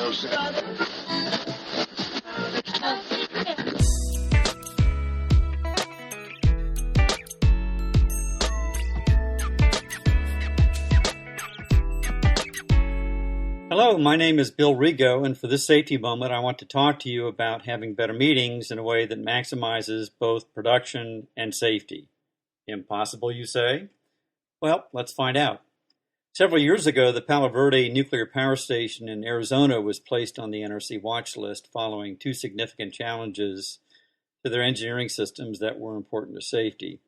Hello, my name is Bill Rigot, and for this safety moment, I want to talk to you about having better meetings in a way that maximizes both production and safety. Impossible, you say? Well, let's find out. Several years ago, the Palo Verde nuclear power station in Arizona was placed on the NRC watch list following two significant challenges to their engineering systems that were important to safety.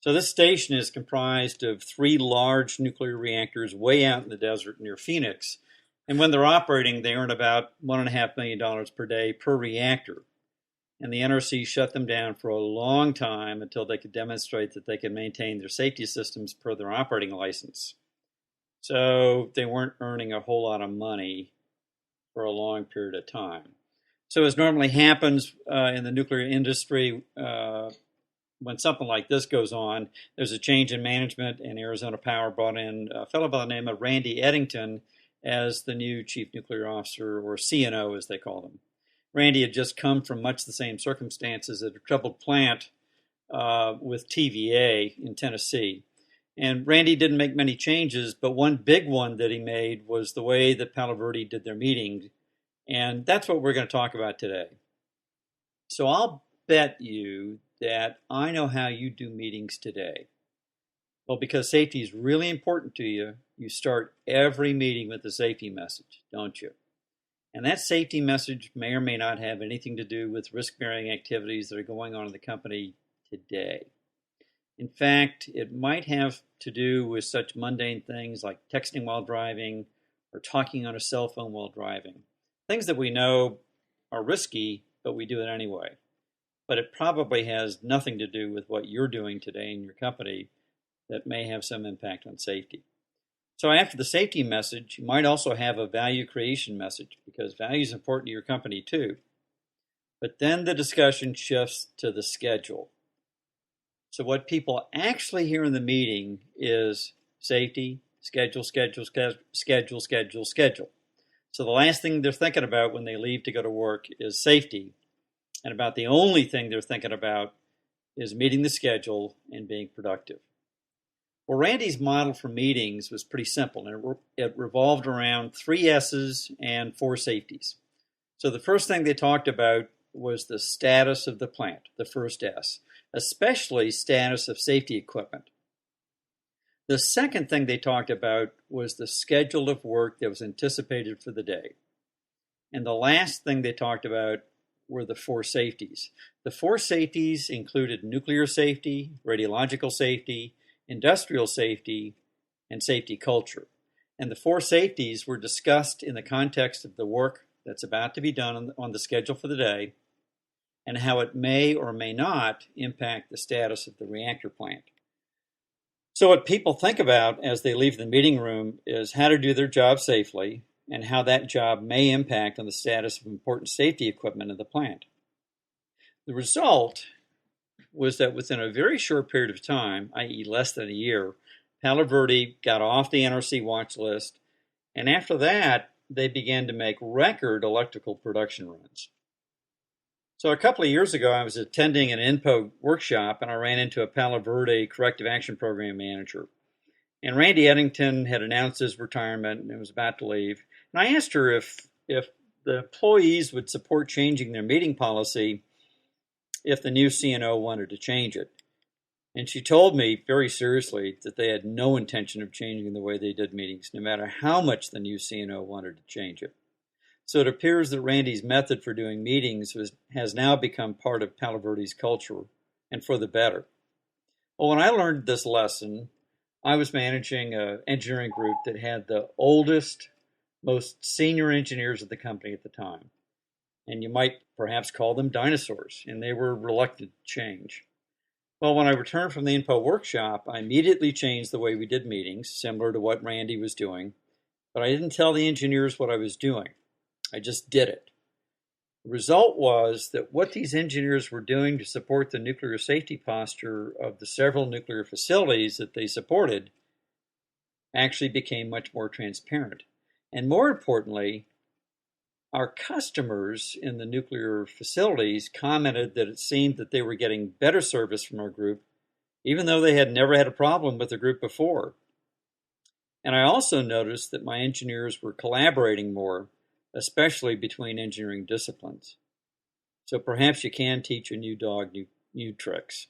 So this station is comprised of three large nuclear reactors way out in the desert near Phoenix. And when they're operating, they earn about $1.5 million per day per reactor. And the NRC shut them down for a long time until they could demonstrate that they could maintain their safety systems per their operating license. So they weren't earning a whole lot of money for a long period of time. So as normally happens in the nuclear industry, when something like this goes on, there's a change in management, and Arizona Power brought in a fellow by the name of Randy Eddington as the new Chief Nuclear Officer, or CNO as they call them. Randy had just come from much the same circumstances at a troubled plant with TVA in Tennessee. And Randy didn't make many changes, but one big one that he made was the way that Palo Verde did their meetings. And that's what we're going to talk about today. So I'll bet you that I know how you do meetings today. Well, because safety is really important to you, you start every meeting with a safety message, don't you? And that safety message may or may not have anything to do with risk-bearing activities that are going on in the company today. In fact, it might have to do with such mundane things like texting while driving or talking on a cell phone while driving. Things that we know are risky, but we do it anyway. But it probably has nothing to do with what you're doing today in your company that may have some impact on safety. So after the safety message, you might also have a value creation message, because value is important to your company too. But then the discussion shifts to the schedule. So what people actually hear in the meeting is safety, schedule, schedule, schedule, schedule, schedule. So the last thing they're thinking about when they leave to go to work is safety. And about the only thing they're thinking about is meeting the schedule and being productive. Well, Randy's model for meetings was pretty simple, and it revolved around 3 S's and 4 safeties. So the first thing they talked about was the status of the plant, the first S, especially status of safety equipment. The second thing they talked about was the schedule of work that was anticipated for the day. And the last thing they talked about were the 4 safeties. The 4 safeties included nuclear safety, radiological safety, industrial safety, and safety culture. And the 4 safeties were discussed in the context of the work that's about to be done on the schedule for the day, and how it may or may not impact the status of the reactor plant. So what people think about as they leave the meeting room is how to do their job safely, and how that job may impact on the status of important safety equipment in the plant. The result was that within a very short period of time, i.e. less than a year, Palo Verde got off the NRC watch list, and after that, they began to make record electrical production runs. So a couple of years ago, I was attending an INPO workshop, and I ran into a Palo Verde Corrective Action Program manager. And Randy Eddington had announced his retirement and was about to leave. And I asked her if the employees would support changing their meeting policy if the new CNO wanted to change it. And she told me very seriously that they had no intention of changing the way they did meetings, no matter how much the new CNO wanted to change it. So it appears that Randy's method for doing meetings has now become part of Palo Verde's culture, and for the better. Well, when I learned this lesson, I was managing an engineering group that had the oldest, most senior engineers at the company at the time. And you might perhaps call them dinosaurs, and they were reluctant to change. Well, when I returned from the INPO workshop, I immediately changed the way we did meetings, similar to what Randy was doing, but I didn't tell the engineers what I was doing. I just did it. The result was that what these engineers were doing to support the nuclear safety posture of the several nuclear facilities that they supported actually became much more transparent. And more importantly, Our customers in the nuclear facilities commented that it seemed that they were getting better service from our group, even though they had never had a problem with the group before. And I also noticed that my engineers were collaborating more, especially between engineering disciplines. So perhaps you can teach a new dog new tricks.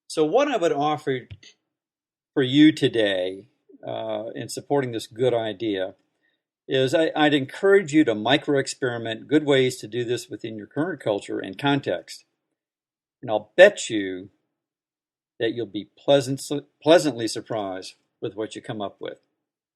So what I would offer for you today in supporting this good idea is I'd encourage you to micro-experiment good ways to do this within your current culture and context. And I'll bet you that you'll be pleasantly surprised with what you come up with.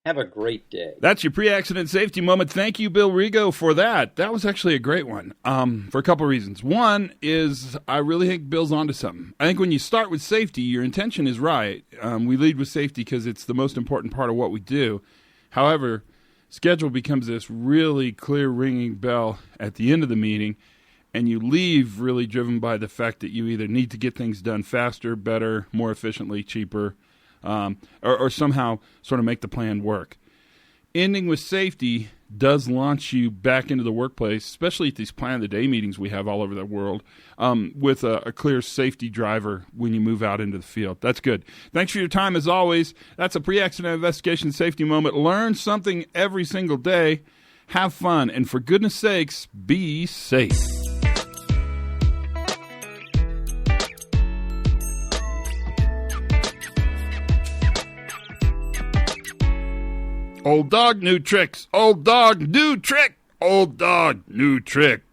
Have a great day. That's your pre-accident safety moment. Thank you, Bill Rigot, for that. That was actually a great one for a couple of reasons. One is I really think Bill's onto something. I think when you start with safety, your intention is right. We lead with safety because it's the most important part of what we do. However, schedule becomes this really clear ringing bell at the end of the meeting, and you leave really driven by the fact that you either need to get things done faster, better, more efficiently, cheaper, or somehow sort of make the plan work. Ending with safety does launch you back into the workplace, especially at these plan of the day meetings we have all over the world, with a clear safety driver when you move out into the field. That's good. Thanks for your time as always. That's a pre-accident investigation safety moment. Learn something every single day. Have fun. And for goodness sakes, be safe. Old dog, new tricks. Old dog, new trick. Old dog, new trick.